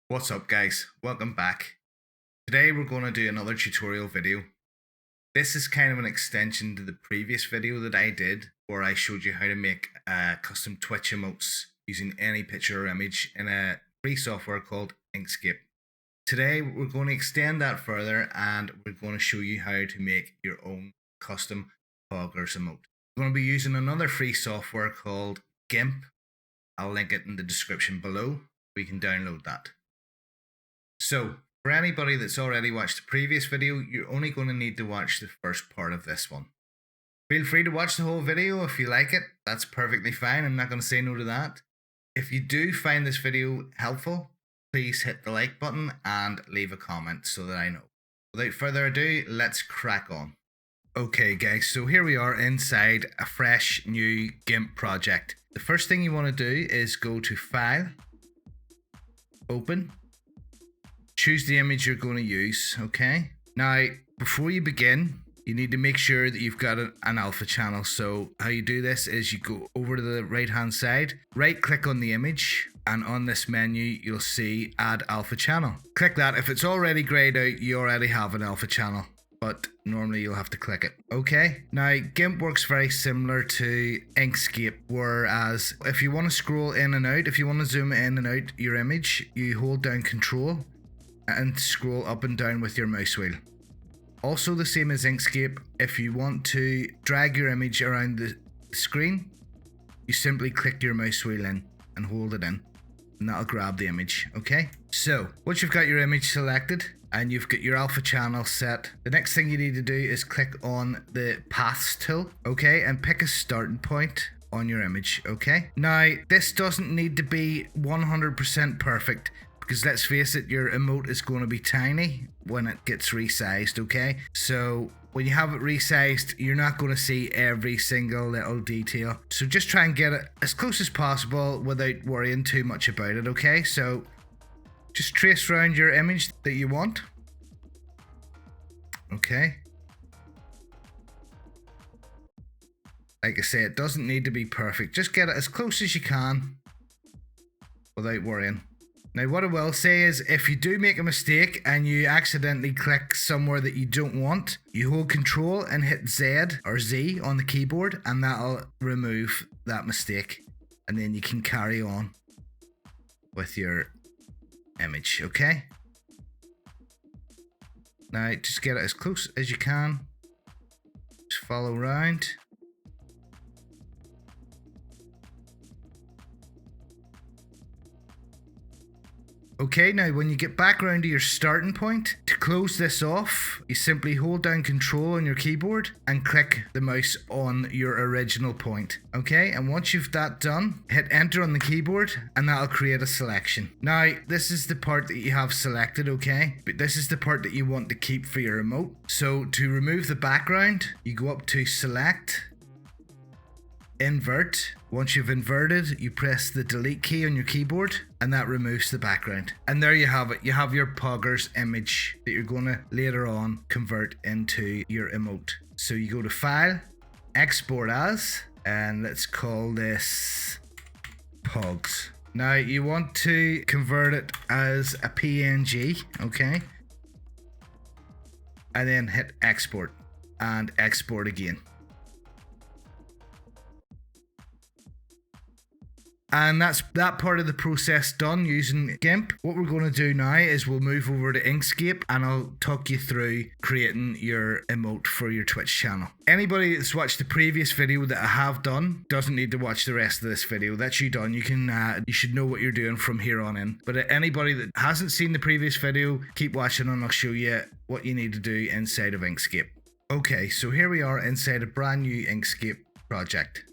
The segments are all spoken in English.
What's up guys, welcome back. Today we're going to do another tutorial video. This is kind of an extension to the previous video that I did where I showed you how to make custom Twitch emotes using any picture or image in a free software called Inkscape. Today we're going to extend that further and we're going to show you how to make your own custom POGGERS emote. We're going to be using another free software called GIMP. I'll link it in the description below. We can download that. So, for anybody that's already watched the previous video, you're only going to need to watch the first part of this one. Feel free to watch the whole video if you like it. That's perfectly fine. I'm not going to say no to that. If you do find this video helpful, please hit the like button and leave a comment so that I know. Without further ado, let's crack on. Okay guys, so here we are inside a fresh new GIMP project. The first thing you want to do is go to File, Open. Choose the image you're going to use, okay? Now, before you begin, you need to make sure that you've got an alpha channel. So how you do this is you go over to the right hand side, right click on the image, and on this menu you'll see Add Alpha Channel. Click that. If it's already grayed out, you already have an alpha channel, but normally you'll have to click it. Okay, now GIMP works very similar to Inkscape, whereas if you want to scroll in and out, if you want to zoom in and out your image, you hold down Control and scroll up and down with your mouse wheel. Also the same as Inkscape, if you want to drag your image around the screen, you simply click your mouse wheel in and hold it in, and that'll grab the image, okay? So, once you've got your image selected and you've got your alpha channel set, the next thing you need to do is click on the Paths tool, okay? And pick a starting point on your image, okay? Now, this doesn't need to be 100% perfect, because let's face it, your emote is going to be tiny when it gets resized, okay? So when you have it resized, you're not going to see every single little detail. So just try and get it as close as possible without worrying too much about it, okay? So just trace around your image that you want. Okay. Like I say, it doesn't need to be perfect. Just get it as close as you can without worrying. Now what I will say is, if you do make a mistake and you accidentally click somewhere that you don't want, you hold Control and hit Z or Z on the keyboard, and that'll remove that mistake, and then you can carry on with your image, okay? Now just get it as close as you can, just follow around. Okay, now when you get back around to your starting point, to close this off, you simply hold down Control on your keyboard and click the mouse on your original point. Okay, and once you've that done, hit Enter on the keyboard and that'll create a selection. Now, this is the part that you have selected, okay? But this is the part that you want to keep for your emote. So to remove the background, you go up to Select, Invert. Once you've inverted, you press the delete key on your keyboard and that removes the background. And there you have it. You have your POGGERS image that you're going to later on convert into your emote. So you go to File, Export As, and let's call this POGs. Now you want to convert it as a PNG, okay? And then hit Export and Export again. And that's that part of the process done using GIMP. What we're going to do now is we'll move over to Inkscape and I'll talk you through creating your emote for your Twitch channel. Anybody that's watched the previous video that I have done doesn't need to watch the rest of this video. That's you done. You can you should know what you're doing from here on in. But anybody that hasn't seen the previous video, keep watching and I'll show you what you need to do inside of Inkscape. Okay, so here we are inside a brand new Inkscape project.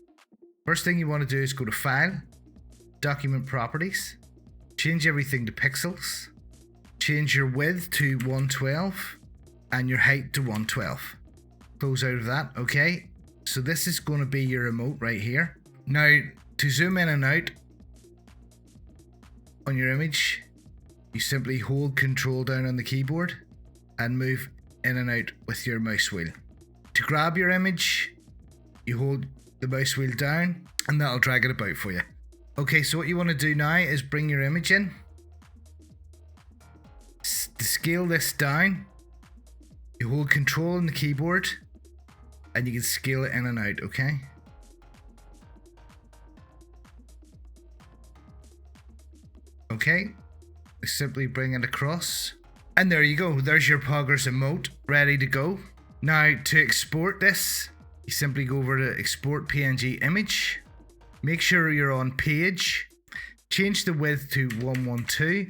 First thing you want to do is go to File, Document Properties, change everything to pixels, change your width to 112 and your height to 112. Close out of that, okay? So this is going to be your emote right here. Now, to zoom in and out on your image, you simply hold Control down on the keyboard and move in and out with your mouse wheel. To grab your image, you hold the mouse wheel down and that'll drag it about for you. Okay, so what you want to do now is bring your image in scale this down. You hold control on the keyboard and you can scale it in and out, okay? Okay, simply bring it across. And there you go, there's your Poggers emote ready to go. Now to export this, you simply go over to export PNG image. Make sure you're on page. Change the width to 112.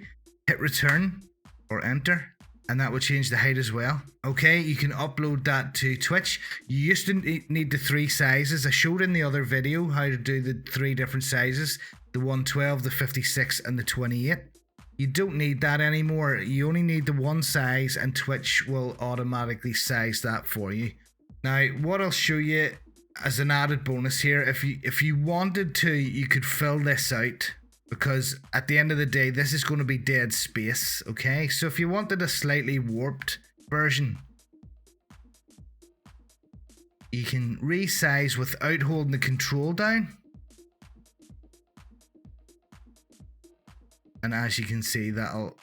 Hit return or enter. And that will change the height as well. Okay, you can upload that to Twitch. You used to need the 3 sizes. I showed in the other video how to do the 3 different sizes. The 112, the 56 and the 28. You don't need that anymore. You only need the 1 size and Twitch will automatically size that for you. Now, what I'll show you as an added bonus here, if you wanted to, you could fill this out, because at the end of the day, this is going to be dead space, okay? So if you wanted a slightly warped version, you can resize without holding the control down. And as you can see, that'll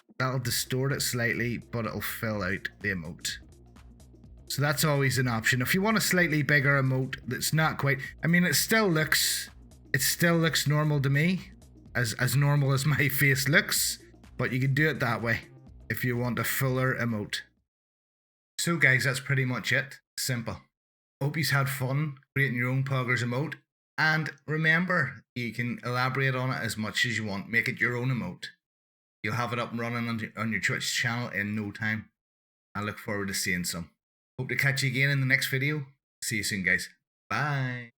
distort it slightly, but it'll fill out the emote. So that's always an option. If you want a slightly bigger emote that's not quite, I mean, it still looks normal to me, as normal as my face looks, but you can do it that way if you want a fuller emote. So guys, that's pretty much it. Simple. Hope you've had fun creating your own Poggers emote. And remember, you can elaborate on it as much as you want. Make it your own emote. You'll have it up and running on your Twitch channel in no time. I look forward to seeing some. Hope to catch you again in the next video. See you soon, guys. Bye.